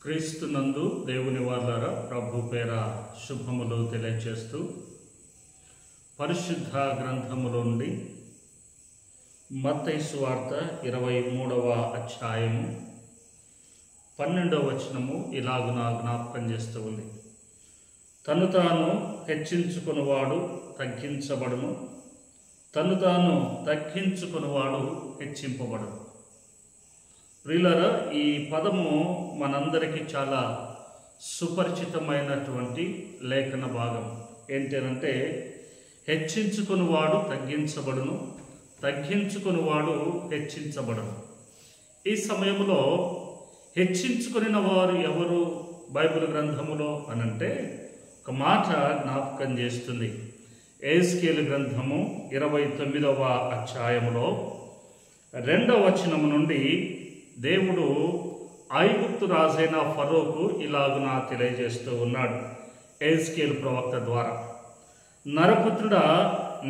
క్రీస్తునందు దేవుని వారలారా ప్రభు పేర శుభములు తెలియజేస్తూ పరిశుద్ధ గ్రంథములో నుండి మత్తయి సువార్త 23వ అధ్యాయము 12వ వచనము ఇలాగున జ్ఞాపకం చేస్తూ ఉంది. తను తాను హెచ్చించుకునివాడు తగ్గించబడును, తను తాను తగ్గించుకునివాడు హెచ్చింపబడును. ప్రియులారా, ఈ పదము మనందరికీ చాలా సుపరిచితమైనటువంటి లేఖన భాగం. ఏంటంటే హెచ్చించుకునివాడు తగ్గించబడును, తగ్గించుకునివాడు హెచ్చించబడును. ఈ సమయంలో హెచ్చించుకుని వారు ఎవరు బైబిల్ గ్రంథములో అనంటే ఒక మాట జ్ఞాపకం చేస్తుంది. ఎహెజ్కేలు గ్రంథము 29వ అధ్యాయములో 2వ వచనము నుండి దేవుడు ఐగుప్తు రాజైన ఫరోకు ఇలాగున తెలియజేస్తూ ఉన్నాడు. ఎహెజ్కేలు ప్రవక్త ద్వారా, నరపుత్రుడా,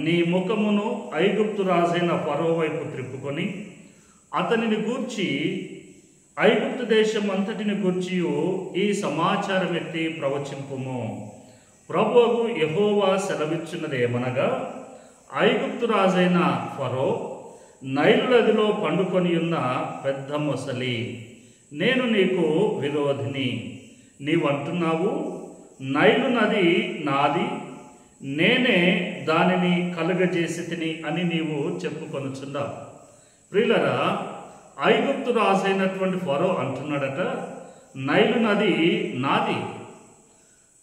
నీ ముఖమును ఐగుప్తు రాజైన ఫరో వైపు త్రిప్పుకొని అతనిని గూర్చి ఐగుప్తు దేశం అంతటిని గూర్చి ఈ సమాచారం ఎత్తి ప్రవచింపుము. ప్రభువు యెహోవా సెలవిచ్చున్నదేమనగా, ఐగుప్తు రాజైన ఫరో నైలు నదిలో పండుకొని ఉన్న పెద్ద మొసలి, నేను నీకు విరోధిని. నీవంటున్నావు, నైలు నది నాది, నేనే దానిని కలుగజేసి తిని అని నీవు చెప్పుకొనుచున్నావు. ప్రియులరా, ఐగుప్తు రాజైనటువంటి ఫరో అంటున్నాడట, నైలు నది నాది,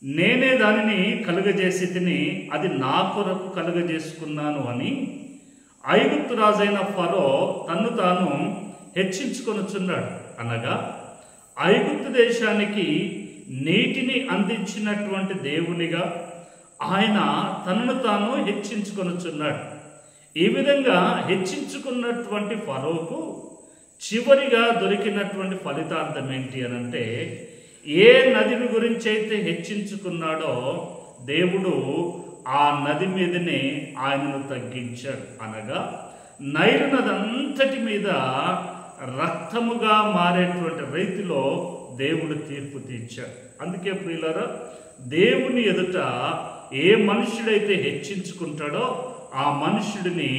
నేనే దానిని కలుగజేసి తిని, అది నా కొరకు కలుగజేసుకున్నాను అని ఐగుప్తు రాజైన ఫరో తన్ను తాను హెచ్చించుకొనుచున్నాడు. అనగా ఐగుప్తు దేశానికి నీటిని అందించినటువంటి దేవునిగా ఆయన తనను తాను హెచ్చించుకొనుచున్నాడు. ఈ విధంగా హెచ్చించుకున్నటువంటి ఫరోకు చివరిగా దొరికినటువంటి ఫలితార్థం ఏంటి అనంటే, ఏ నదిని గురించి అయితే హెచ్చించుకున్నాడో దేవుడు ఆ నది మీదనే ఆయనను తగ్గించాడు. అనగా నైలు నది అంతటి మీద రక్తముగా మారేటువంటి రీతిలో దేవుడు తీర్పు తీర్చాడు. అందుకే ప్రియులారా, దేవుని ఎదుట ఏ మనుష్యుడైతే హెచ్చించుకుంటాడో ఆ మనుష్యుడిని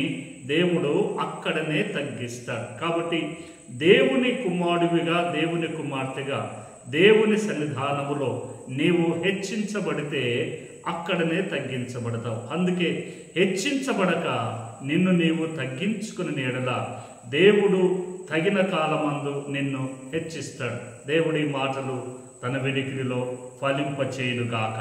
దేవుడు అక్కడనే తగ్గిస్తాడు. కాబట్టి దేవుని కుమారుడిగా, దేవుని కుమార్తెగా దేవుని సన్నిధానములో నీవు హెచ్చించబడితే అక్కడనే తగ్గించబడతావు. అందుకే హెచ్చించబడక నిన్ను నీవు తగ్గించుకుని ఎడల దేవుడు తగిన కాలమందు నిన్ను హెచ్చిస్తాడు. దేవుడి మాటలు తన వెడికిడిలో ఫలింపచేయునుగాక.